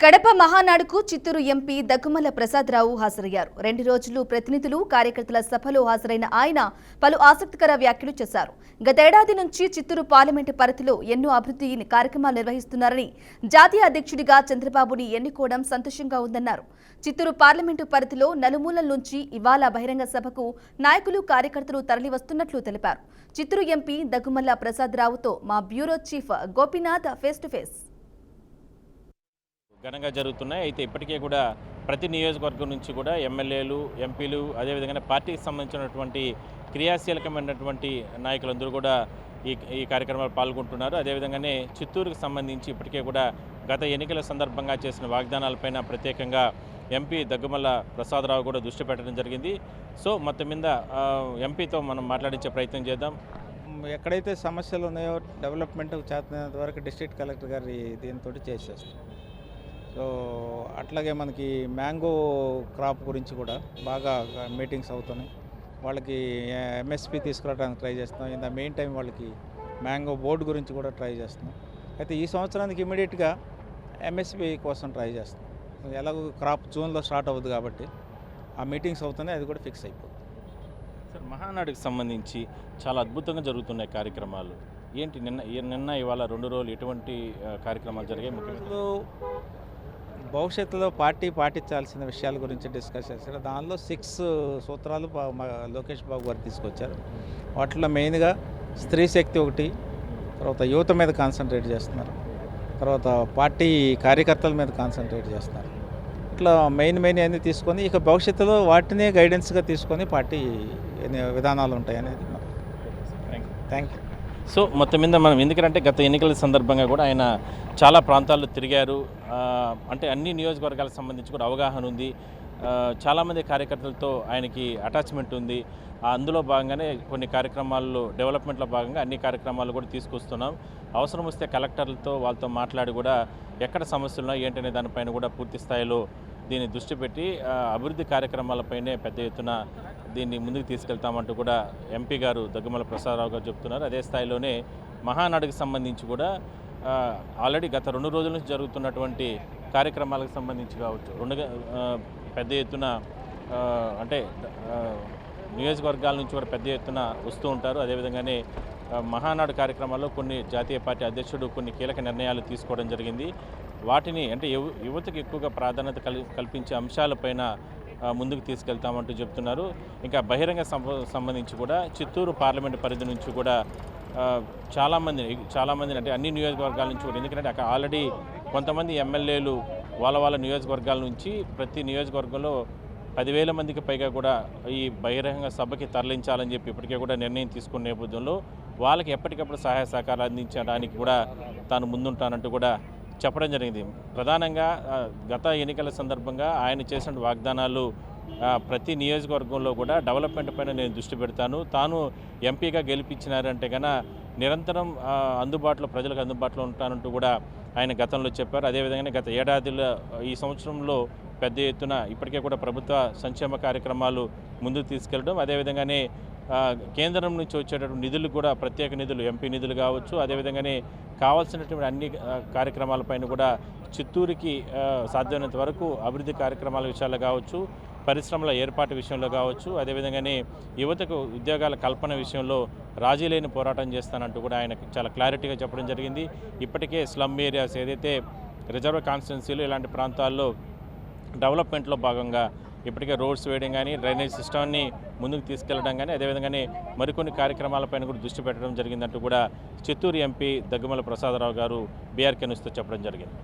Kadapa మహానాడుకు Chittoor MP Daggumalla Prasadarao హాజరయ్యారు. 2 రోజులు ప్రతినిధులు, కార్యకర్తల సభలో హాజరైన ఆయన పలు ఆసక్తికర వ్యాఖ్యలు చేశారు. గతేడాది నుంచి చిత్తూరు పార్లమెంటు పరిధిలో ఎన్నో అభివృద్ధి కార్యక్రమాలు నిర్వహిస్తున్నారని, జాతీయ అధ్యక్షుడిగా చంద్రబాబుని ఎన్నుకోవడం సంతోషంగా ఉందన్నారు. చిత్తూరు పార్లమెంటు పరిధిలో నలుమూలల నుంచి ఇవాళ బహిరంగ సభకు నాయకులు, కార్యకర్తలు తరలివస్తున్నట్లు తెలిపారు. చిత్తూరు ఎంపీ దగ్గుమల్ల ప్రసాదరావుతో మా bureau chief Gopinath face to face. ఘనంగా జరుగుతున్నాయి. అయితే ఇప్పటికే కూడా ప్రతి నియోజకవర్గం నుంచి కూడా ఎమ్మెల్యేలు, ఎంపీలు, అదేవిధంగా పార్టీకి సంబంధించినటువంటి క్రియాశీలకమైనటువంటి నాయకులందరూ కూడా ఈ కార్యక్రమాలు పాల్గొంటున్నారు. అదేవిధంగానే చిత్తూరుకు సంబంధించి ఇప్పటికే కూడా గత ఎన్నికల సందర్భంగా చేసిన వాగ్దానాలపైన ప్రత్యేకంగా ఎంపీ దగ్గుమల్ల ప్రసాదరావు కూడా దృష్టి పెట్టడం జరిగింది. సో మొత్తం మీద ఎంపీతో మనం మాట్లాడించే ప్రయత్నం చేద్దాం. ఎక్కడైతే సమస్యలు ఉన్నాయో డెవలప్మెంట్ చేస్తున్నంత వరకు డిస్ట్రిక్ట్ కలెక్టర్ గారి దీంతో చేసేస్తాం. సో అట్లాగే మనకి మ్యాంగో క్రాప్ గురించి కూడా బాగా మీటింగ్స్ అవుతున్నాయి. వాళ్ళకి ఎంఎస్పి తీసుకురావడానికి ట్రై చేస్తున్నాం. ఇన్ ద మెయిన్ టైం వాళ్ళకి మ్యాంగో బోర్డు గురించి కూడా ట్రై చేస్తున్నాం. అయితే ఈ సంవత్సరానికి ఇమీడియట్గా ఎంఎస్పి కోసం ట్రై చేస్తున్నాం. ఎలాగో క్రాప్ జూన్లో స్టార్ట్ అవుతుంది కాబట్టి ఆ మీటింగ్స్ అవుతున్నాయి, అది కూడా ఫిక్స్ అయిపోతుంది. సార్, మహానాడుకి సంబంధించి చాలా అద్భుతంగా జరుగుతున్నాయి కార్యక్రమాలు. ఏంటి నిన్న ఇవాళ 2 రోజులు ఎటువంటి కార్యక్రమాలు జరిగాయి? ముఖ్యంగా భవిష్యత్తులో పార్టీ పాటించాల్సిన విషయాల గురించి డిస్కస్ చేశారు. దానిలో 6 సూత్రాలు లోకేష్ బాబు గారు తీసుకొచ్చారు. వాటిలో మెయిన్గా స్త్రీ శక్తి ఒకటి, తర్వాత యువత మీద కాన్సన్ట్రేట్ చేస్తున్నారు, తర్వాత పార్టీ కార్యకర్తల మీద కాన్సన్ట్రేట్ చేస్తున్నారు. ఇట్లా మెయిన్ అన్నీ తీసుకొని ఇక భవిష్యత్తులో వాటినే గైడెన్స్గా తీసుకొని పార్టీ విధానాలు ఉంటాయి అనేది. Thank you. సో మొత్తం మీద మనం ఎందుకంటే గత ఎన్నికల సందర్భంగా కూడా ఆయన చాలా ప్రాంతాల్లో తిరిగారు. అంటే అన్ని నియోజకవర్గాలకు సంబంధించి కూడా అవగాహన ఉంది. చాలామంది కార్యకర్తలతో ఆయనకి అటాచ్మెంట్ ఉంది. అందులో భాగంగానే కొన్ని కార్యక్రమాల్లో డెవలప్మెంట్లో భాగంగా అన్ని కార్యక్రమాలు కూడా తీసుకొస్తున్నాం. అవసరం వస్తే కలెక్టర్లతో వాళ్ళతో మాట్లాడి కూడా ఎక్కడ సమస్యలు ఉన్నాయి ఏంటనే దానిపైన కూడా పూర్తి స్థాయిలో దీన్ని దృష్టి పెట్టి అభివృద్ధి కార్యక్రమాలపైనే పెద్ద ఎత్తున దీన్ని ముందుకు తీసుకెళ్తామంటూ కూడా ఎంపీ గారు దగ్గుమల్ల ప్రసాదరావు గారు చెప్తున్నారు. అదే స్థాయిలోనే మహానాడుకి సంబంధించి కూడా ఆల్రెడీ గత 2 రోజుల నుంచి జరుగుతున్నటువంటి కార్యక్రమాలకు సంబంధించి కావచ్చు, పెద్ద ఎత్తున అంటే నియోజకవర్గాల నుంచి కూడా పెద్ద ఎత్తున వస్తూ ఉంటారు. అదేవిధంగానే మహానాడు కార్యక్రమాల్లో కొన్ని జాతీయ పార్టీ అధ్యక్షుడు కొన్ని కీలక నిర్ణయాలు తీసుకోవడం జరిగింది. వాటిని అంటే యువతకు ఎక్కువగా ప్రాధాన్యత కల్పించే అంశాలపైన ముందుకు తీసుకెళ్తామంటూ చెప్తున్నారు. ఇంకా బహిరంగ సంబంధించి కూడా చిత్తూరు పార్లమెంటు పరిధి నుంచి కూడా చాలామంది అంటే అన్ని నియోజకవర్గాల నుంచి కూడా, ఎందుకంటే అక్కడ ఆల్రెడీ కొంతమంది ఎమ్మెల్యేలు వాళ్ళ నియోజకవర్గాల నుంచి ప్రతి నియోజకవర్గంలో 10,000 మందికి పైగా కూడా ఈ బహిరంగ సభకి తరలించాలని చెప్పి ఇప్పటికే కూడా నిర్ణయం తీసుకున్న నేపథ్యంలో వాళ్ళకి ఎప్పటికప్పుడు సహాయ సహకారాలు అందించడానికి కూడా తాను ముందుంటానంటూ కూడా చెప్పడం జరిగింది. ప్రధానంగా గత ఎన్నికల సందర్భంగా ఆయన చేసిన వాగ్దానాలు ప్రతి నియోజకవర్గంలో కూడా డెవలప్మెంట్ పైన నేను దృష్టి పెడతాను, తాను ఎంపీగా గెలిపించినారంటే కన్నా నిరంతరం ప్రజలకు అందుబాటులో ఉంటానంటూ కూడా ఆయన గతంలో చెప్పారు. అదేవిధంగా గత ఏడాదిలో ఈ సంవత్సరంలో పెద్ద ఎత్తున ఇప్పటికే కూడా ప్రభుత్వ సంక్షేమ కార్యక్రమాలు ముందుకు తీసుకెళ్ళడం, అదేవిధంగానే కేంద్రం నుంచి వచ్చేటటువంటి నిధులు కూడా ప్రత్యేక నిధులు, ఎంపీ నిధులు కావచ్చు, అదేవిధంగానే కావాల్సినటువంటి అన్ని కార్యక్రమాలపైన కూడా చిత్తూరుకి సాధ్యమైనంత వరకు అభివృద్ధి కార్యక్రమాల విషయాల్లో కావచ్చు, పరిశ్రమల ఏర్పాటు విషయంలో కావచ్చు, అదేవిధంగానే యువతకు ఉద్యోగాల కల్పన విషయంలో రాజీ లేని పోరాటం చేస్తానంటూ కూడా ఆయన చాలా క్లారిటీగా చెప్పడం జరిగింది. ఇప్పటికే స్లమ్ ఏరియాస్ ఏదైతే రిజర్వ్ కాన్స్టిట్యున్సీలు ఇలాంటి ప్రాంతాల్లో డెవలప్మెంట్లో భాగంగా ఇప్పటికే రోడ్స్ వేయడం కానీ, డ్రైనేజ్ సిస్టమ్ని ముందుకు తీసుకెళ్లడం కానీ, అదేవిధంగానే మరికొన్ని కార్యక్రమాలపైన కూడా దృష్టి పెట్టడం జరిగిందంటూ కూడా చిత్తూరు ఎంపీ దగ్గుమల్ల ప్రసాదరావు గారు బీఆర్కే న్యూస్తో చెప్పడం జరిగింది.